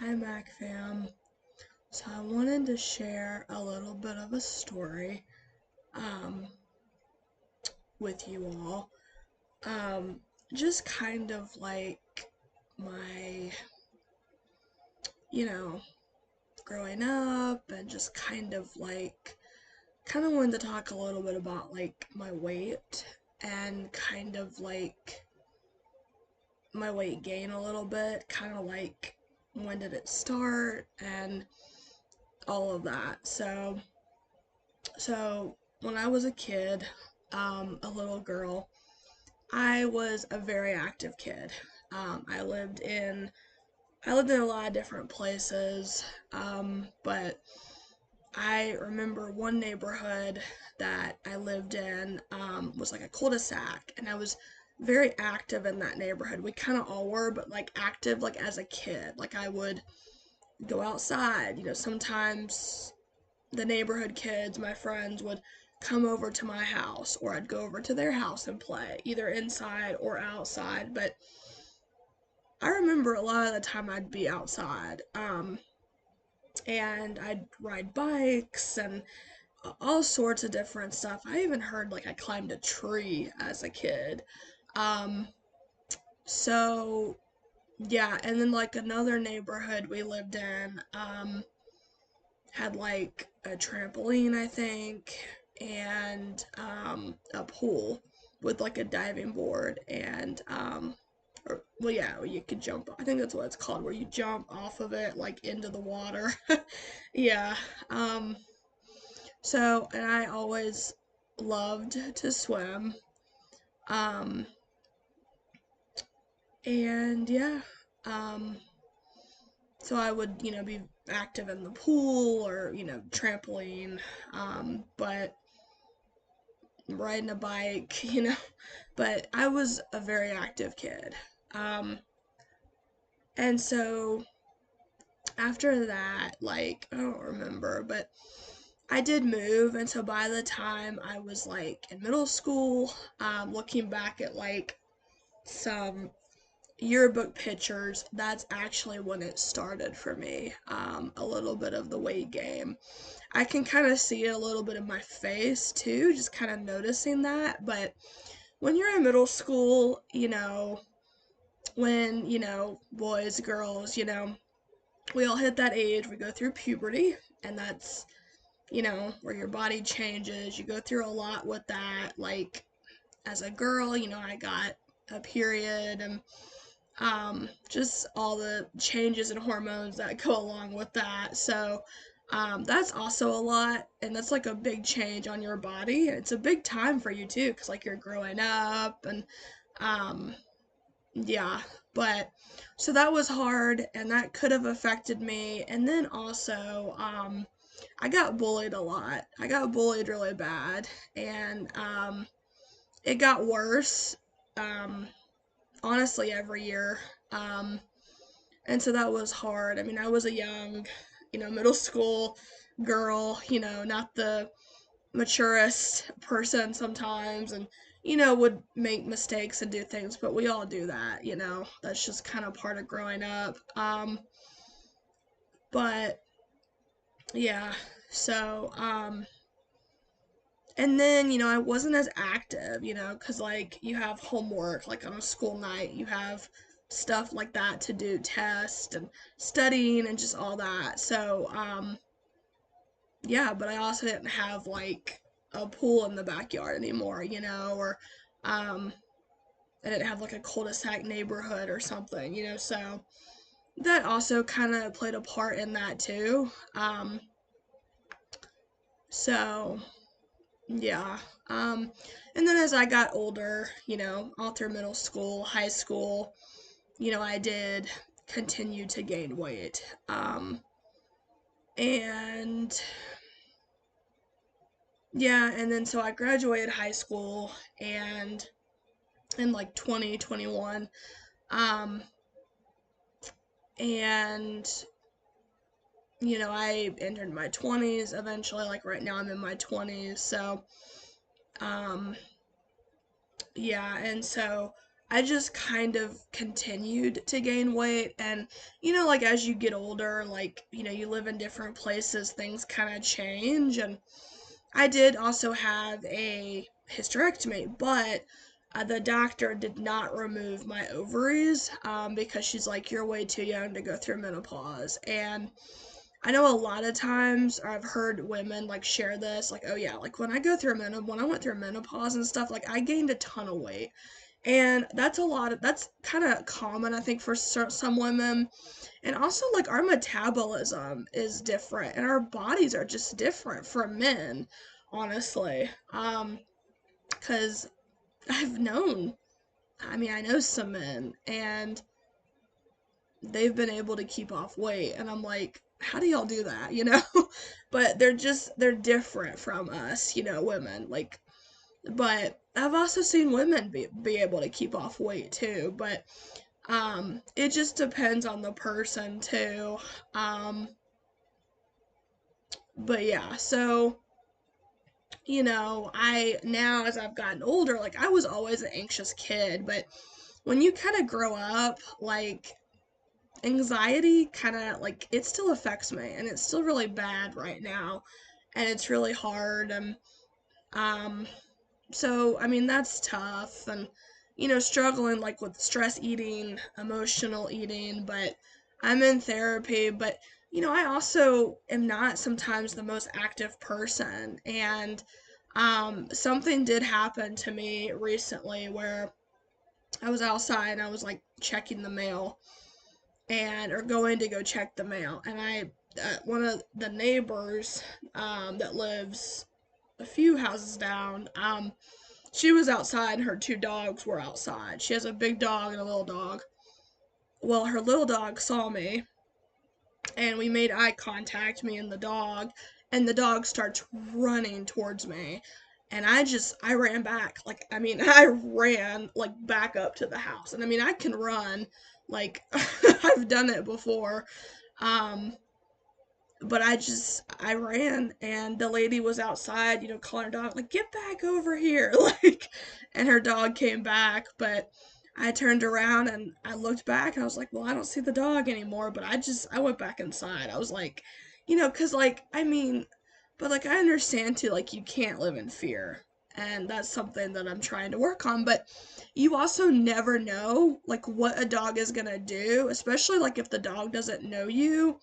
Hi, Mac fam. So I wanted to share a little bit of a story um, with you all. Um, just kind of like my, you know, growing up and just kind of wanted to talk a little bit about like my weight and kind of like my weight gain a little bit, kind of like when did it start and all of that. So when I was a kid, a little girl, I was a very active kid. Um, I lived in I lived in a lot of different places, but I remember one neighborhood that I lived in was like a cul-de-sac, and I was very active in that neighborhood. We kind of all were, but like active like as a kid. Like I would go outside. Sometimes the neighborhood kids, my friends, would come over to my house, or I'd go over to their house and play, either inside or outside. But I remember a lot of the time I'd be outside, and I'd ride bikes and all sorts of different stuff. I even heard like I climbed a tree as a kid. Um, so yeah, and then like another neighborhood we lived in, had like a trampoline, I think, and a pool with like a diving board and or well, yeah, you could jump. I think that's what it's called, where you jump off of it like into the water. Yeah. Um, and I always loved to swim. Um, and yeah. Um, so I would, be active in the pool or, trampoline. But riding a bike, but I was a very active kid. Um, and so after that, like, I don't remember, but I did move. And so by the time I was like in middle school, looking back at like some yearbook pictures, that's actually when it started for me. A little bit of the weight gain. I can kind of see it a little bit in my face too, just kind of noticing that. But when you're in middle school, when, boys, girls, we all hit that age, we go through puberty, and that's, where your body changes. You go through a lot with that. Like, as a girl, I got a period and just all the changes and hormones that go along with that. So, that's also a lot, and that's like a big change on your body. It's a big time for you too, because like you're growing up and um, yeah, but so that was hard and that could have affected me. And then also, I got bullied a lot. I got bullied really bad, and it got worse, um, honestly, every year. Um, and so that was hard. I mean, I was a young, middle school girl, not the maturest person sometimes, and would make mistakes and do things, but we all do that. That's just kind of part of growing up. But yeah, so and then I wasn't as active, because like you have homework, like on a school night you have stuff like that to do, test and studying and just all that. So yeah, but I also didn't have like a pool in the backyard anymore, or um, I didn't have like a cul-de-sac neighborhood or something, so that also kind of played a part in that too. So yeah. Um, and then as I got older, all through middle school, high school, I did continue to gain weight. And yeah, and then so I graduated high school and in like 2021. Um, and I entered my 20s eventually. Like right now, I'm in my 20s. So, um, yeah, and so I just kind of continued to gain weight. And, like as you get older, like, you live in different places, things kind of change. And I did also have a hysterectomy, but the doctor did not remove my ovaries because she's like, you're way too young to go through menopause. And I know a lot of times I've heard women like share this, like, oh yeah, like when I went through menopause and stuff, like I gained a ton of weight. And that's kind of common, I think, for some women. And also, like, our metabolism is different, and our bodies are just different from men, honestly. Because I've known, I know some men, and they've been able to keep off weight, and I'm like, how do y'all do that, But they're different from us, women. Like, but I've also seen women be able to keep off weight too, but it just depends on the person too. Um, but yeah, so I now as I've gotten older, like I was always an anxious kid, but when you kind of grow up, like anxiety kind of like it still affects me and it's still really bad right now and it's really hard and um so I mean that's tough and struggling like with stress eating, emotional eating, but I'm in therapy, but I also am not sometimes the most active person and something did happen to me recently where I was outside and I was like checking the mail and or going to go check the mail and I one of the neighbors that lives a few houses down she was outside and her two dogs were outside. She has a big dog and a little dog. Well, her little dog saw me and we made eye contact, me and the dog starts running towards me. And I ran back. Like, I ran like back up to the house. And I can run. Like, I've done it before. Um, but I ran and the lady was outside, calling her dog, like, get back over here. Like, and her dog came back, but I turned around and I looked back and I was like, well, I don't see the dog anymore. But I went back inside. I was like, cause like, but like, I understand too, like, you can't live in fear. And that's something that I'm trying to work on. But you also never know, like, what a dog is gonna do, especially like if the dog doesn't know you.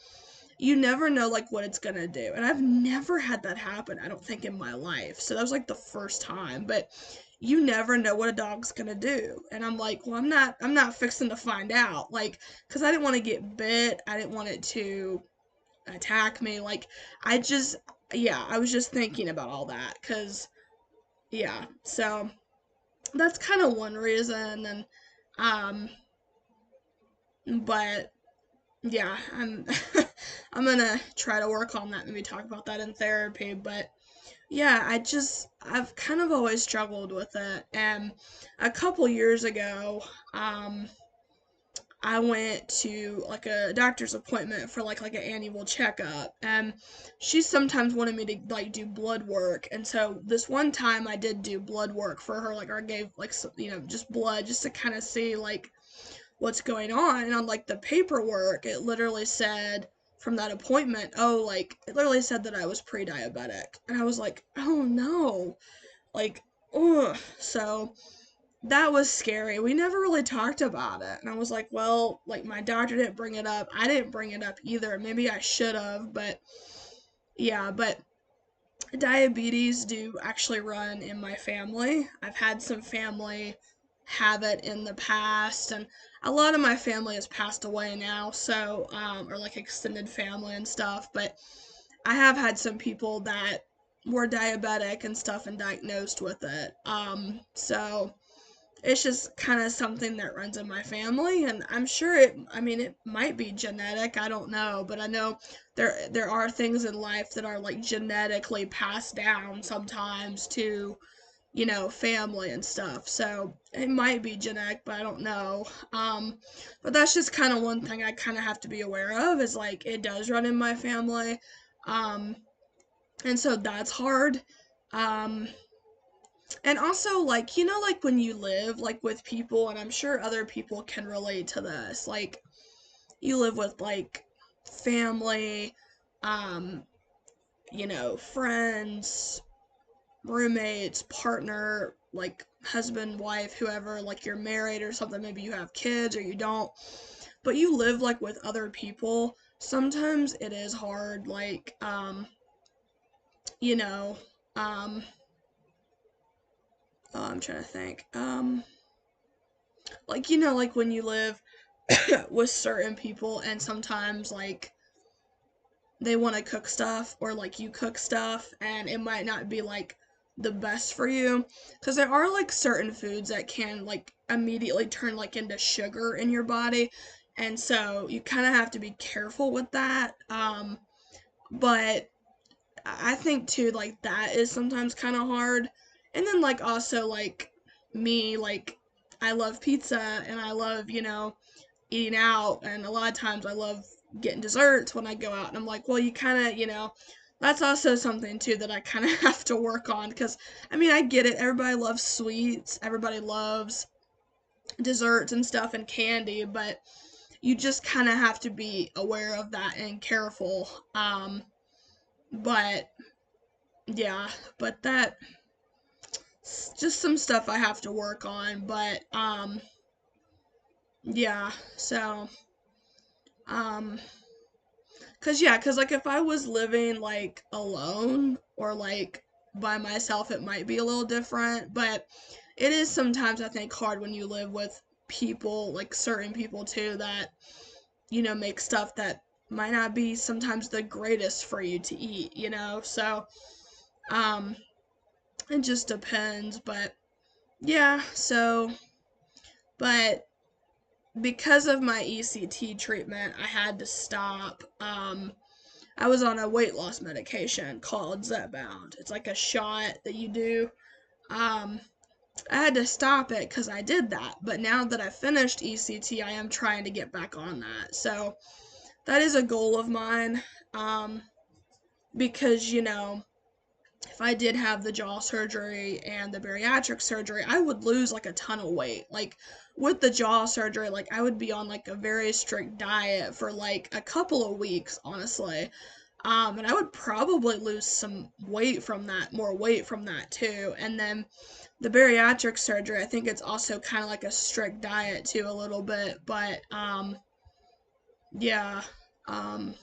You never know like what it's gonna do. And I've never had that happen, I don't think, in my life. So that was like the first time. But you never know what a dog's gonna do. And I'm like, well, I'm not fixing to find out. Like, because I didn't want to get bit. I didn't want it to attack me. Like, I just, yeah, I was just thinking about all that. Because, yeah, so that's kind of one reason. And, um, but yeah, I'm gonna try to work on that, maybe talk about that in therapy, but yeah, I've kind of always struggled with it. And a couple years ago, um, I went to like a doctor's appointment for like an annual checkup, and she sometimes wanted me to like do blood work. And so this one time I did do blood work for her, like, or gave like just blood just to kind of see like what's going on. And on like the paperwork, it literally said from that appointment, oh, like it literally said that I was pre-diabetic. And I was like, oh no. Like, ugh. So that was scary. We never really talked about it. And I was like, well, like my doctor didn't bring it up. I didn't bring it up either. Maybe I should have, but yeah, but diabetes do actually run in my family. I've had some family have it in the past, and a lot of my family has passed away now, so, or like extended family and stuff, but I have had some people that were diabetic and stuff and diagnosed with it. So it's just kind of something that runs in my family, and I'm sure it might be genetic, I don't know, but I know there are things in life that are like genetically passed down sometimes to, family and stuff. So it might be genetic, but I don't know. But that's just kind of one thing I kind of have to be aware of is like it does run in my family. Um, and so that's hard. Um, And also, like, you know, like when you live, like, with people, and I'm sure other people can relate to this, like, you live with, like, family, um, you know, friends, roommates, partner, like, husband, wife, whoever, like, you're married or something, maybe you have kids or you don't, but you live, like, with other people. Sometimes it is hard, like, you know, um, oh, I'm trying to think, like, you know, like when you live with certain people and sometimes like they want to cook stuff or like you cook stuff and it might not be like the best for you because there are like certain foods that can like immediately turn like into sugar in your body, and so you kind of have to be careful with that. But I think too like that is sometimes kind of hard. And then like also like me, like I love pizza and I love, you know, eating out, and a lot of times I love getting desserts when I go out, and I'm like, well, you kind of, you know, that's also something too that I kind of have to work on because I mean, I get it. Everybody loves sweets, everybody loves desserts and stuff and candy, but you just kind of have to be aware of that and careful. But yeah, but that's just some stuff I have to work on, but yeah, so um cause yeah, cause like if I was living like alone or like by myself, it might be a little different. But it is sometimes I think hard when you live with people, like certain people too, that you know make stuff that might not be sometimes the greatest for you to eat. You know, so um, it just depends. But yeah, so but because of my ECT treatment, I had to stop. I was on a weight loss medication called Zepbound. It's like a shot that you do. Um, I had to stop it because I did that. But now that I finished ECT, I am trying to get back on that. So that is a goal of mine. Um, because, you know, if I did have the jaw surgery and the bariatric surgery, I would lose like a ton of weight. Like with the jaw surgery, like I would be on like a very strict diet for like a couple of weeks, honestly. And I would probably lose some weight from that, more weight from that too. And then the bariatric surgery, I think it's also kind of like a strict diet too, a little bit. But yeah, um,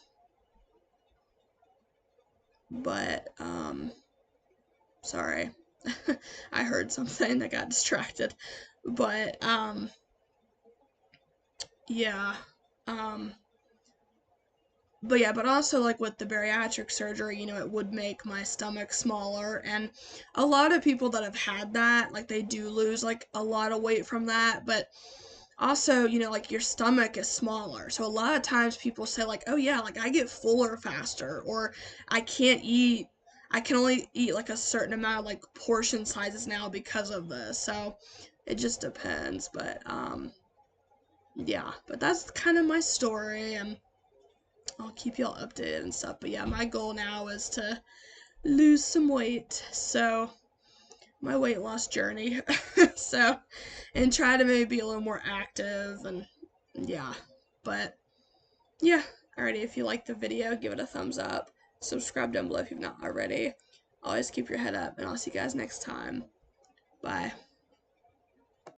but sorry, I heard something that got distracted. But yeah, um, but yeah, but also like with the bariatric surgery, you know, it would make my stomach smaller, and a lot of people that have had that, like they do lose like a lot of weight from that, but also, you know, like your stomach is smaller. So a lot of times people say like, "Oh yeah, like I get fuller faster," or I can't eat I can only eat like a certain amount of like portion sizes now because of this. So it just depends, but yeah, but that's kind of my story, and I'll keep y'all updated and stuff. But yeah, my goal now is to lose some weight. So, my weight loss journey. So, and try to maybe be a little more active and yeah. But yeah, alrighty, if you liked the video, give it a thumbs up. Subscribe down below if you've not already. Always keep your head up, and I'll see you guys next time. Bye.